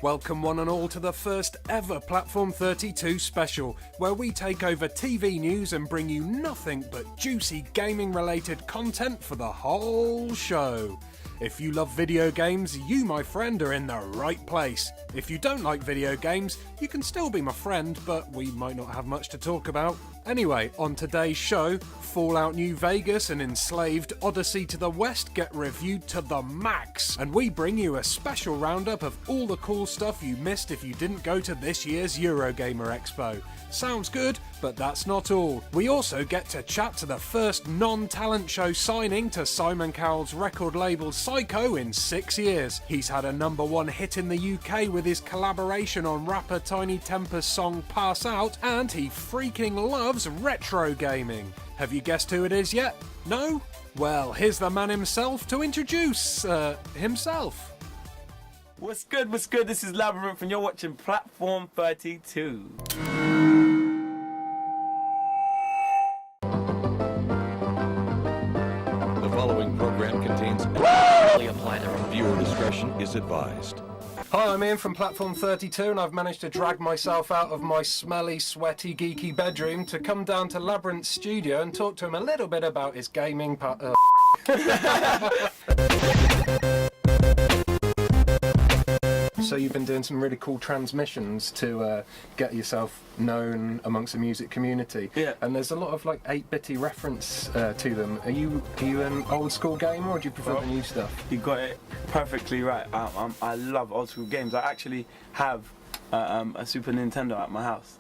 Welcome one and all to the first ever Platform 32 special, where we take over TV news and bring you nothing but juicy gaming related content for the whole show. If you love video games, you, my friend, are in the right place. If you don't like video games, you can still be my friend, but we might not have much to talk about. Anyway, on today's show, Fallout New Vegas and Enslaved Odyssey to the West get reviewed to the max, and we bring you a special roundup of all the cool stuff you missed if you didn't go to this year's Eurogamer Expo. Sounds good, but that's not all. We also get to chat to the first non-talent show signing to Simon Cowell's record label Psycho in 6 years. He's had a #1 hit in the UK with his collaboration on rapper Tiny Temper's song Pass Out, and he freaking loves retro gaming. Have you guessed who it is yet? No? Well, here's the man himself to introduce himself. What's good? This is Labrinth and you're watching Platform 32. The following program contains viewer discretion is advised. Hi, I'm Ian from Platform 32 and I've managed to drag myself out of my smelly, sweaty, geeky bedroom to come down to Labrinth's studio and talk to him a little bit about his gaming So you've been doing some really cool transmissions to get yourself known amongst the music community. Yeah. And there's a lot of like 8-bitty reference to them. Are you an old school gamer or do you prefer the new stuff? You got it perfectly right. I love old school games. I actually have a Super Nintendo at my house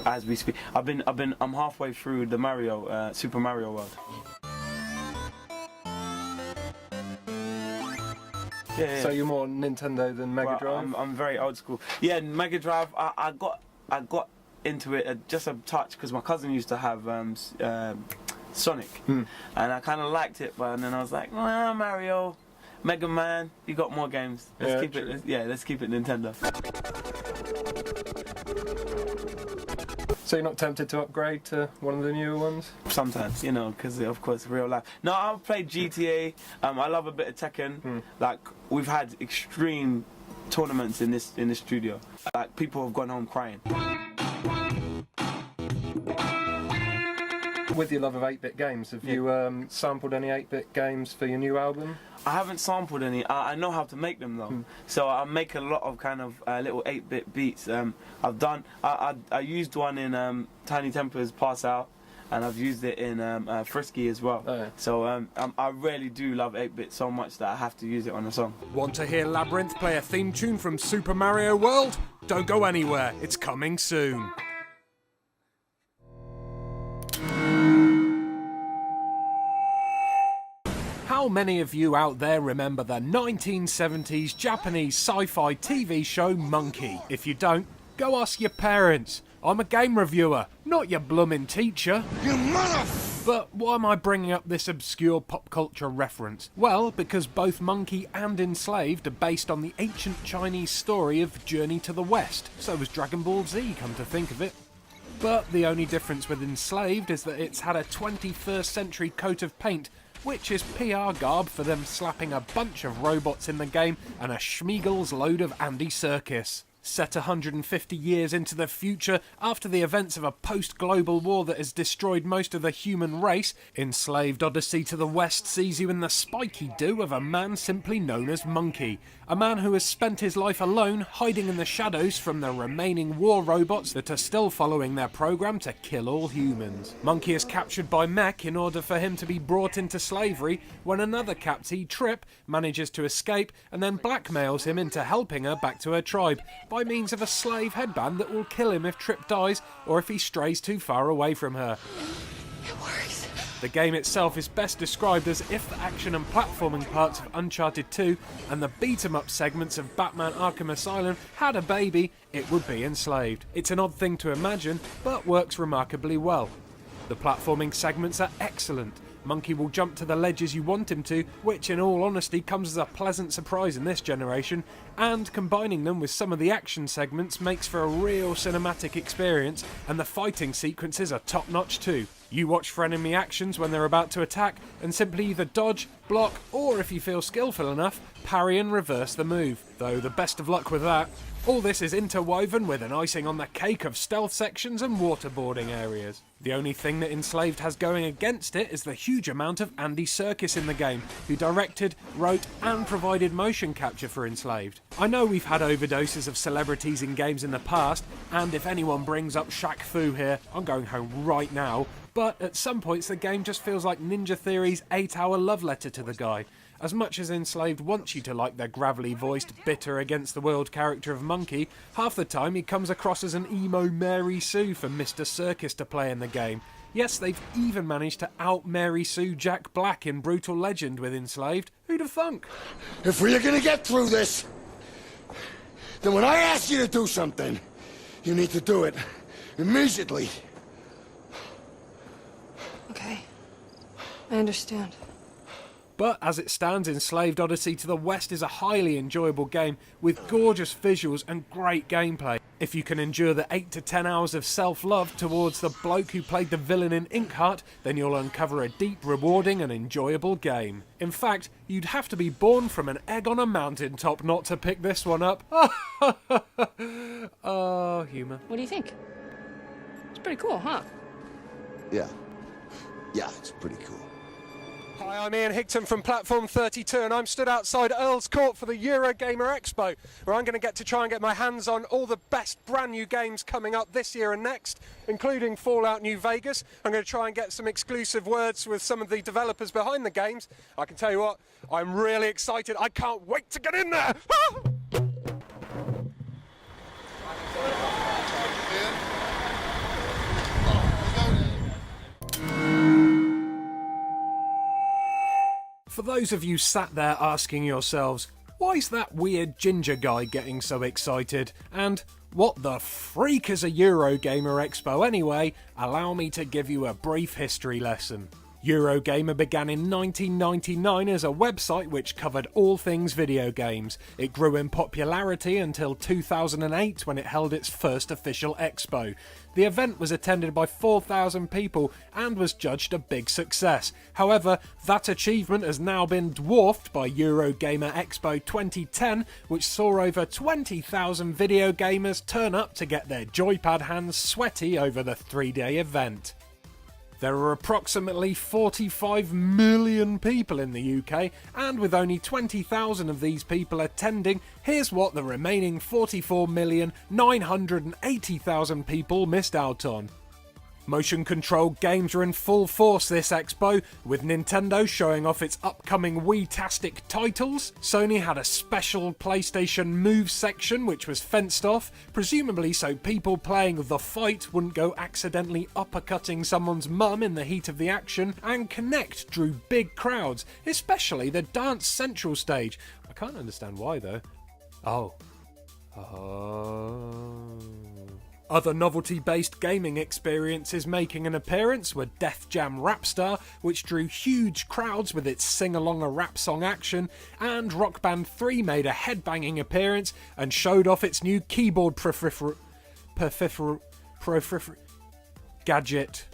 as we speak. I'm halfway through the Super Mario World. Yeah. So you're more Nintendo than Mega Drive? I'm very old school. Yeah, Mega Drive. I got into it just a touch because my cousin used to have Sonic, and I kind of liked it. But then I was like, Mario, Mega Man. You got more games. Let's keep it Nintendo. So you're not tempted to upgrade to one of the newer ones? Sometimes, because of course real life. No, I've played GTA. I love a bit of Tekken. Like we've had extreme tournaments in this studio. Like people have gone home crying. With your love of 8-bit games, have you sampled any 8-bit games for your new album? I haven't sampled any. I know how to make them though. So I make a lot of kind of little 8-bit beats. I used one in Tiny Temper's Pass Out, and I've used it in Frisky as well. Oh, yeah. So I really do love 8-bit so much that I have to use it on a song. Want to hear Labrinth play a theme tune from Super Mario World? Don't go anywhere, it's coming soon. How many of you out there remember the 1970s Japanese sci-fi TV show Monkey? If you don't, go ask your parents. I'm a game reviewer, not your bloomin' teacher. You mother... But why am I bringing up this obscure pop culture reference? Well, because both Monkey and Enslaved are based on the ancient Chinese story of Journey to the West. So was Dragon Ball Z, come to think of it. But the only difference with Enslaved is that it's had a 21st century coat of paint, which is PR garb for them slapping a bunch of robots in the game and a Schmiegel's load of Andy Serkis. Set 150 years into the future, after the events of a post-global war that has destroyed most of the human race, Enslaved Odyssey to the West sees you in the spiky do of a man simply known as Monkey. A man who has spent his life alone, hiding in the shadows from the remaining war robots that are still following their program to kill all humans. Monkey is captured by Mech in order for him to be brought into slavery, when another captee, Trip, manages to escape and then blackmails him into helping her back to her tribe, by means of a slave headband that will kill him if Trip dies or if he strays too far away from her. It works. The game itself is best described as if the action and platforming parts of Uncharted 2 and the beat-em-up segments of Batman Arkham Asylum had a baby, it would be Enslaved. It's an odd thing to imagine, but works remarkably well. The platforming segments are excellent. Monkey will jump to the ledges you want him to, which in all honesty comes as a pleasant surprise in this generation, and combining them with some of the action segments makes for a real cinematic experience, and the fighting sequences are top notch too. You watch for enemy actions when they're about to attack, and simply either dodge, block, or if you feel skillful enough, parry and reverse the move, though the best of luck with that. All this is interwoven with an icing on the cake of stealth sections and waterboarding areas. The only thing that Enslaved has going against it is the huge amount of Andy Serkis in the game, who directed, wrote and provided motion capture for Enslaved. I know we've had overdoses of celebrities in games in the past, and if anyone brings up Shaq Fu here, I'm going home right now, but at some points the game just feels like Ninja Theory's 8-hour love letter to the guy. As much as Enslaved wants you to like their gravelly-voiced, bitter against-the-world character of Monkey, half the time he comes across as an emo Mary Sue for Mr. Serkis to play in the game. Yes, they've even managed to out-Mary Sue Jack Black in Brutal Legend with Enslaved. Who'd have thunk? If we're gonna get through this, then when I ask you to do something, you need to do it immediately. Okay. I understand. But as it stands, Enslaved Odyssey to the West is a highly enjoyable game with gorgeous visuals and great gameplay. If you can endure the 8 to 10 hours of self-love towards the bloke who played the villain in Inkheart, then you'll uncover a deep, rewarding and enjoyable game. In fact, you'd have to be born from an egg on a mountaintop not to pick this one up. Oh, humour. What do you think? It's pretty cool, huh? Yeah, it's pretty cool. Hi, I'm Ian Higton from Platform32 and I'm stood outside Earl's Court for the Eurogamer Expo, where I'm going to get to try and get my hands on all the best brand new games coming up this year and next, including Fallout New Vegas. I'm going to try and get some exclusive words with some of the developers behind the games. I can tell you what, I'm really excited. I can't wait to get in there! For those of you sat there asking yourselves, why's that weird ginger guy getting so excited? And what the freak is a Eurogamer Expo anyway? Allow me to give you a brief history lesson. Eurogamer began in 1999 as a website which covered all things video games. It grew in popularity until 2008 when it held its first official expo. The event was attended by 4,000 people and was judged a big success. However, that achievement has now been dwarfed by Eurogamer Expo 2010, which saw over 20,000 video gamers turn up to get their joypad hands sweaty over the 3-day event. There are approximately 45 million people in the UK, and with only 20,000 of these people attending, here's what the remaining 44,980,000 people missed out on. Motion controlled games are in full force this expo, with Nintendo showing off its upcoming Wii-tastic titles. Sony had a special PlayStation Move section which was fenced off, presumably so people playing The Fight wouldn't go accidentally uppercutting someone's mum in the heat of the action, and Connect drew big crowds, especially the Dance Central stage. I can't understand why though. Other novelty-based gaming experiences making an appearance were Def Jam Rapstar, which drew huge crowds with its sing-along a rap song action, and Rock Band 3 made a headbanging appearance and showed off its new keyboard gadget.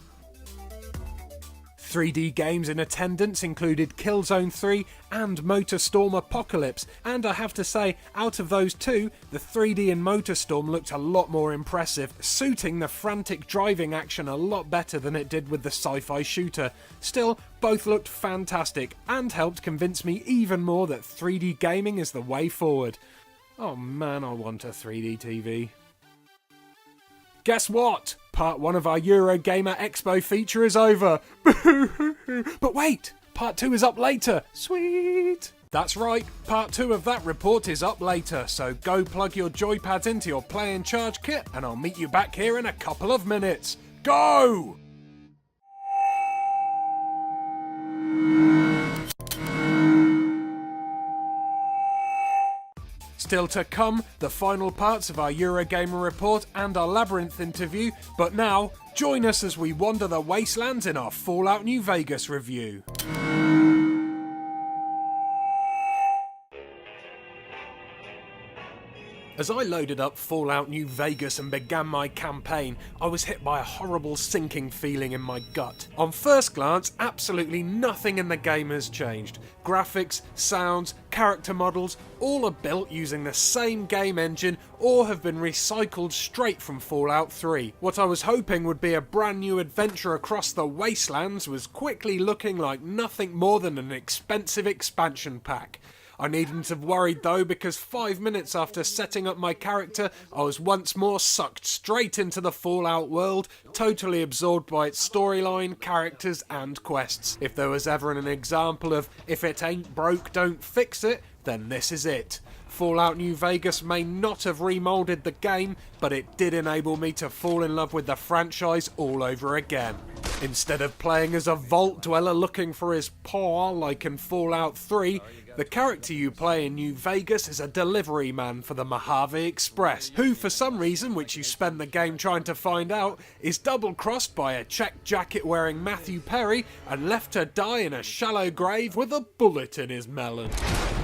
3D games in attendance included Killzone 3 and MotorStorm Apocalypse, and I have to say, out of those two, the 3D in MotorStorm looked a lot more impressive, suiting the frantic driving action a lot better than it did with the sci-fi shooter. Still, both looked fantastic, and helped convince me even more that 3D gaming is the way forward. Oh man, I want a 3D TV. Guess what? Part 1 of our Eurogamer Expo feature is over. But wait, Part 2 is up later. Sweet. That's right, Part 2 of that report is up later, so go plug your joypads into your Play and Charge kit and I'll meet you back here in a couple of minutes. Go! Still to come, the final parts of our Eurogamer report and our Labrinth interview, but now, join us as we wander the wastelands in our Fallout New Vegas review. As I loaded up Fallout New Vegas and began my campaign, I was hit by a horrible sinking feeling in my gut. On first glance, absolutely nothing in the game has changed. Graphics, sounds, character models, all are built using the same game engine or have been recycled straight from Fallout 3. What I was hoping would be a brand new adventure across the wastelands was quickly looking like nothing more than an expensive expansion pack. I needn't have worried though, because 5 minutes after setting up my character, I was once more sucked straight into the Fallout world, totally absorbed by its storyline, characters and quests. If there was ever an example of if it ain't broke, don't fix it, then this is it. Fallout New Vegas may not have remoulded the game, but it did enable me to fall in love with the franchise all over again. Instead of playing as a vault dweller looking for his paw like in Fallout 3, the character you play in New Vegas is a delivery man for the Mojave Express, who for some reason, which you spend the game trying to find out, is double-crossed by a check jacket wearing Matthew Perry and left to die in a shallow grave with a bullet in his melon.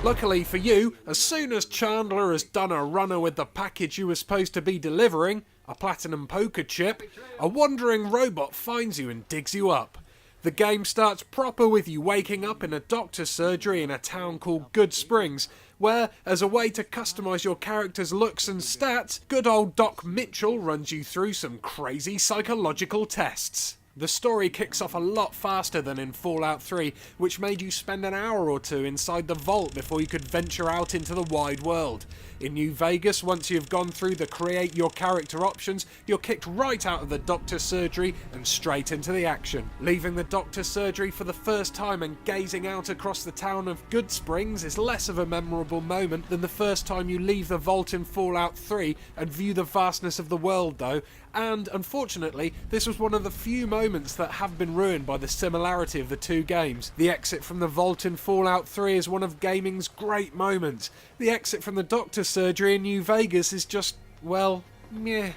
Luckily for you, as soon as Chandler has done a runner with the package you were supposed to be delivering, a platinum poker chip, a wandering robot finds you and digs you up. The game starts proper with you waking up in a doctor's surgery in a town called Good Springs, where, as a way to customise your character's looks and stats, good old Doc Mitchell runs you through some crazy psychological tests. The story kicks off a lot faster than in Fallout 3, which made you spend an hour or two inside the vault before you could venture out into the wide world. In New Vegas, once you've gone through the create your character options, you're kicked right out of the doctor's surgery and straight into the action. Leaving the doctor's surgery for the first time and gazing out across the town of Good Springs is less of a memorable moment than the first time you leave the vault in Fallout 3 and view the vastness of the world though, and unfortunately this was one of the few moments that have been ruined by the similarity of the two games. The exit from the vault in Fallout 3 is one of gaming's great moments. The exit from the doctor's surgery in New Vegas is just, well, meh.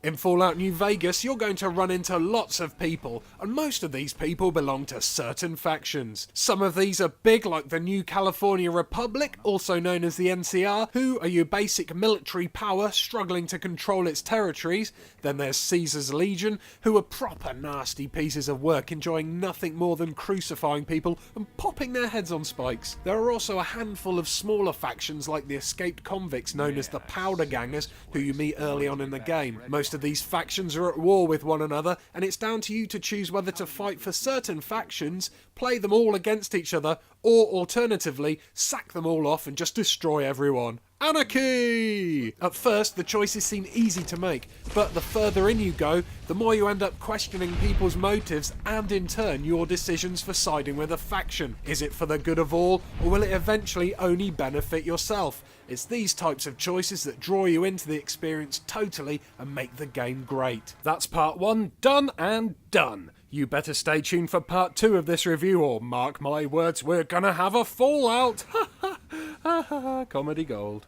In Fallout New Vegas, you're going to run into lots of people, and most of these people belong to certain factions. Some of these are big, like the New California Republic, also known as the NCR, who are your basic military power struggling to control its territories. Then there's Caesar's Legion, who are proper nasty pieces of work, enjoying nothing more than crucifying people and popping their heads on spikes. There are also a handful of smaller factions like the escaped convicts known as the Powder Gangers, who you meet early on in the game. Most of these factions are at war with one another, and it's down to you to choose whether to fight for certain factions, play them all against each other, or alternatively, sack them all off and just destroy everyone. Anarchy! At first, the choices seem easy to make, but the further in you go, the more you end up questioning people's motives and in turn your decisions for siding with a faction. Is it for the good of all, or will it eventually only benefit yourself? It's these types of choices that draw you into the experience totally and make the game great. That's part 1 done and done. You better stay tuned for part 2 of this review, or mark my words, we're gonna have a fallout! Ha ha ha ha, comedy gold.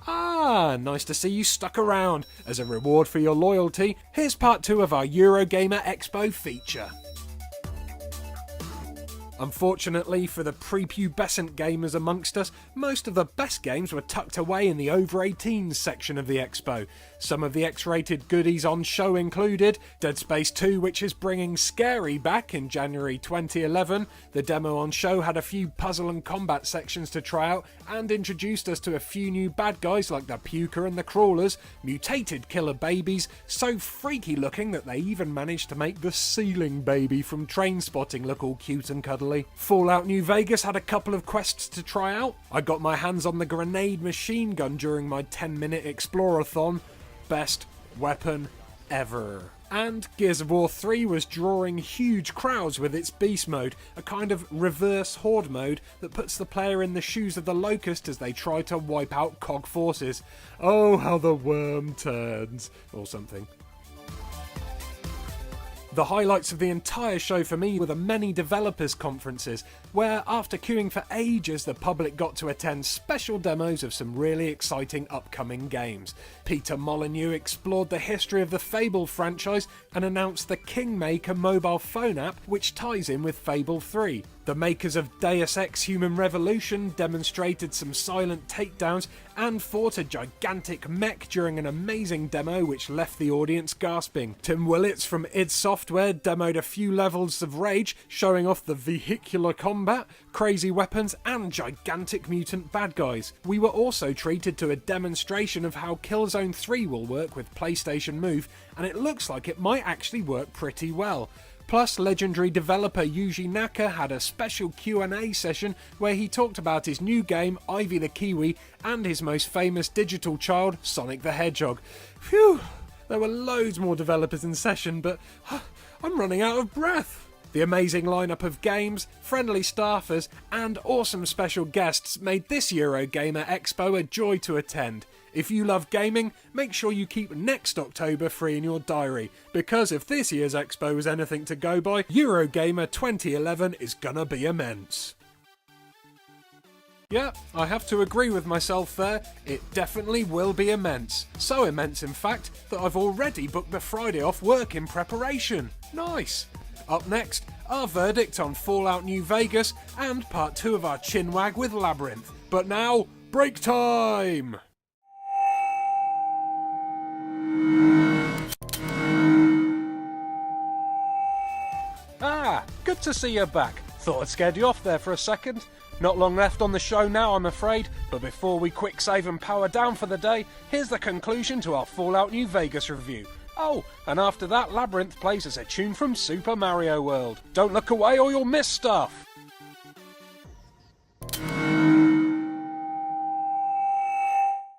Ah, nice to see you stuck around. As a reward for your loyalty, here's part 2 of our Eurogamer Expo feature. Unfortunately for the prepubescent gamers amongst us, most of the best games were tucked away in the over-18s section of the expo. Some of the X-rated goodies on show included Dead Space 2, which is bringing Scary back in January 2011. The demo on show had a few puzzle and combat sections to try out and introduced us to a few new bad guys like the Puker and the Crawlers, mutated killer babies, so freaky looking that they even managed to make the ceiling baby from Trainspotting look all cute and cuddly. Fallout New Vegas had a couple of quests to try out. I got my hands on the grenade machine gun during my 10-minute explorathon. Best weapon ever. And Gears of War 3 was drawing huge crowds with its beast mode, a kind of reverse horde mode that puts the player in the shoes of the Locust as they try to wipe out COG forces. Oh, how the worm turns, or something. The highlights of the entire show for me were the many developers conferences, where after queuing for ages the public got to attend special demos of some really exciting upcoming games. Peter Molyneux explored the history of the Fable franchise and announced the Kingmaker mobile phone app, which ties in with Fable 3. The makers of Deus Ex Human Revolution demonstrated some silent takedowns and fought a gigantic mech during an amazing demo which left the audience gasping. Tim Willits from id Software demoed a few levels of Rage, showing off the vehicular combat, crazy weapons and gigantic mutant bad guys. We were also treated to a demonstration of how Killzone 3 will work with PlayStation Move, and it looks like it might actually work pretty well. Plus, legendary developer Yuji Naka had a special Q&A session where he talked about his new game, Ivy the Kiwi, and his most famous digital child, Sonic the Hedgehog. Phew, there were loads more developers in session, but I'm running out of breath. The amazing lineup of games, friendly staffers, and awesome special guests made this Eurogamer Expo a joy to attend. If you love gaming, make sure you keep next October free in your diary, because if this year's Expo is anything to go by, Eurogamer 2011 is gonna be immense. Yeah, I have to agree with myself there, it definitely will be immense. So immense in fact, that I've already booked the Friday off work in preparation. Nice! Up next, our verdict on Fallout New Vegas and part 2 of our chinwag with Labrinth. But now, break time! Ah, good to see you back. Thought I'd scared you off there for a second. Not long left on the show now, I'm afraid, but before we quick save and power down for the day, here's the conclusion to our Fallout New Vegas review. Oh, and after that, Labrinth plays us a tune from Super Mario World. Don't look away or you'll miss stuff!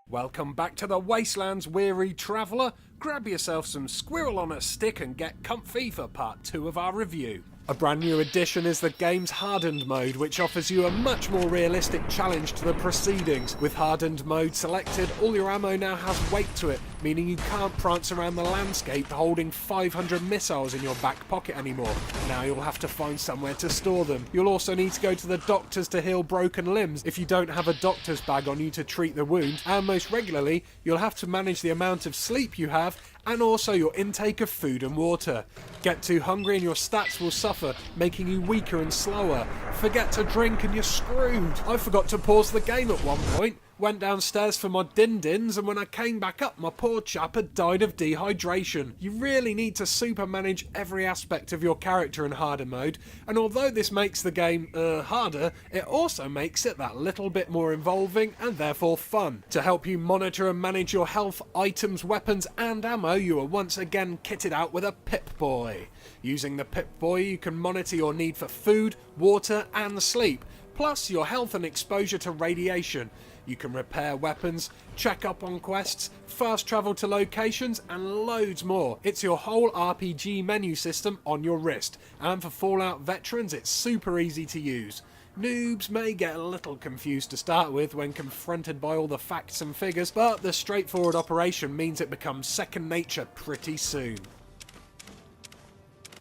Welcome back to the Wastelands, weary traveller. Grab yourself some squirrel on a stick and get comfy for part 2 of our review. A brand new addition is the game's Hardened mode, which offers you a much more realistic challenge to the proceedings. With Hardened mode selected, all your ammo now has weight to it, meaning you can't prance around the landscape holding 500 missiles in your back pocket anymore. Now you'll have to find somewhere to store them. You'll also need to go to the doctors to heal broken limbs if you don't have a doctor's bag on you to treat the wound, and most regularly, you'll have to manage the amount of sleep you have and also your intake of food and water. Get too hungry and your stats will suffer, making you weaker and slower. Forget to drink and you're screwed. I forgot to pause the game at one point, went downstairs for my din-dins, and when I came back up, my poor chap had died of dehydration. You really need to super manage every aspect of your character in harder mode, and although this makes the game harder, it also makes it that little bit more involving and therefore fun. To help you monitor and manage your health, items, weapons and ammo, you are once again kitted out with a Pip-Boy. Using the Pip-Boy, you can monitor your need for food, water and sleep, plus your health and exposure to radiation. You can repair weapons, check up on quests, fast travel to locations, and loads more. It's your whole RPG menu system on your wrist, and for Fallout veterans it's super easy to use. Noobs may get a little confused to start with when confronted by all the facts and figures, but the straightforward operation means it becomes second nature pretty soon.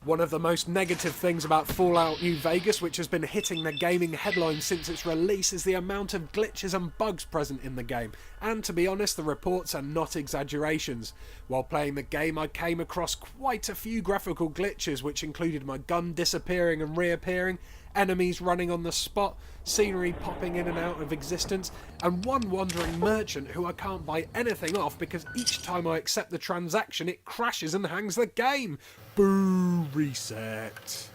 One of the most negative things about Fallout New Vegas, which has been hitting the gaming headlines since its release, is the amount of glitches and bugs present in the game, and to be honest, the reports are not exaggerations. While playing the game, I came across quite a few graphical glitches, which included my gun disappearing and reappearing, enemies running on the spot, scenery popping in and out of existence, and one wandering merchant who I can't buy anything off because each time I accept the transaction it crashes and hangs the game. Boo, reset.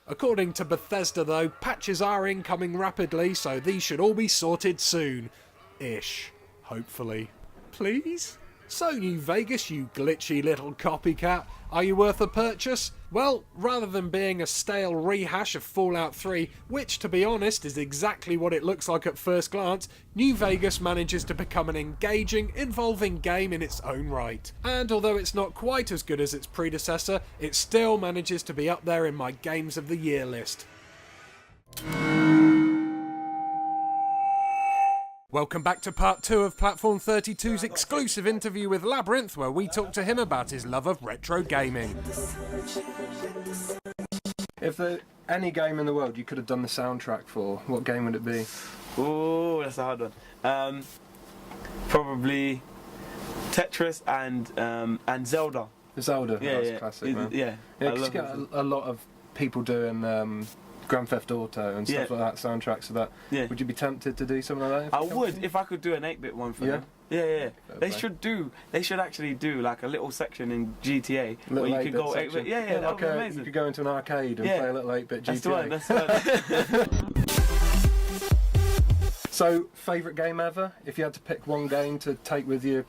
According to Bethesda though, patches are incoming rapidly, so these should all be sorted soon. Ish. Hopefully. Please? So New Vegas, you glitchy little copycat, are you worth a purchase? Well, rather than being a stale rehash of Fallout 3, which to be honest is exactly what it looks like at first glance, New Vegas manages to become an engaging, involving game in its own right. And although it's not quite as good as its predecessor, it still manages to be up there in my Games of the Year list. Welcome back to part 2 of Platform 32's exclusive interview with Labrinth, where we talk to him about his love of retro gaming. If any game in the world you could have done the soundtrack for, what game would it be? Ooh, that's a hard one. Probably Tetris and Zelda. Zelda. Yeah, That's yeah, classic, man. yeah. Yeah, I 'cause you love get a lot of people doing Grand Theft Auto and stuff Yeah. like that, soundtracks of that. Yeah. Would you be tempted to do something like that? if I it comes would to you? if I could do an 8-bit one for Yeah? them. Yeah, yeah. They play. should actually do like a little section in GTA where Little you 8-bit could go 8-bit. section. Yeah, yeah, that like would be amazing. you could go into an arcade and Yeah. play a little 8-bit GTA. That's the one. That's the one. So, favourite game ever? If you had to pick one game to take with you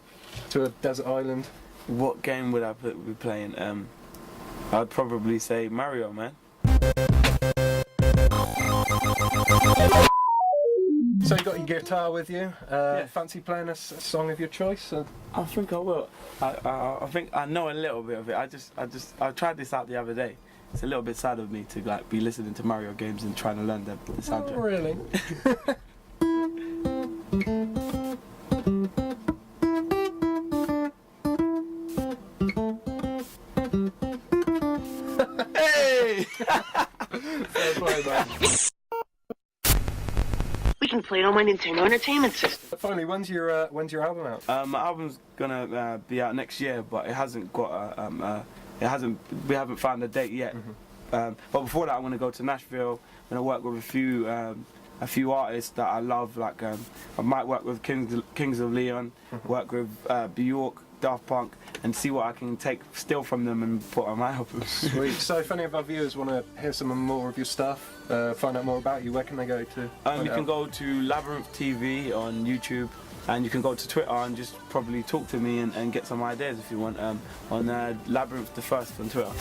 to a desert island? What game would I be playing? I'd probably say Mario, man. So you got your guitar with you. Fancy playing a song of your choice? I think I will. I think I know a little bit of it. I tried this out the other day. It's a little bit sad of me to like be listening to Mario games and trying to learn the soundtrack. Oh, really? Hey! Fair play, man. We can play it on my Nintendo Entertainment System. Finally, when's your album out? My album's gonna be out next year, but it hasn't got we haven't found a date yet. But before that, I'm gonna go to Nashville. I'm gonna work with a few artists that I love. Like I might work with Kings of Leon, work with Bjork, Daft Punk, and see what I can steal from them and put on my album. Sweet. So if any of our viewers want to hear some more of your stuff, find out more about you, where can they go to? You can go to Labrinth TV on YouTube, and you can go to Twitter and just probably talk to me and get some ideas if you want on Labrinth the First on Twitter.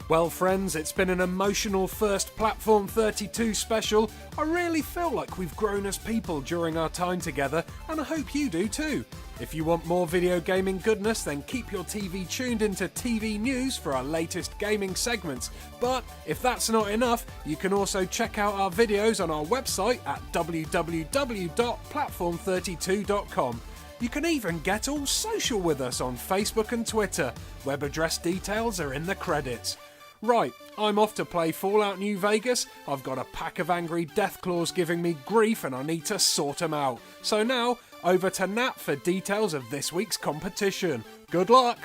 Well friends, it's been an emotional first Platform 32 special. I really feel like we've grown as people during our time together, and I hope you do too. If you want more video gaming goodness, then keep your TV tuned into TV News for our latest gaming segments. But if that's not enough, you can also check out our videos on our website at www.platform32.com. You can even get all social with us on Facebook and Twitter. Web address details are in the credits. Right, I'm off to play Fallout New Vegas. I've got a pack of angry Deathclaws giving me grief and I need to sort them out. So now, over to Nat for details of this week's competition. Good luck!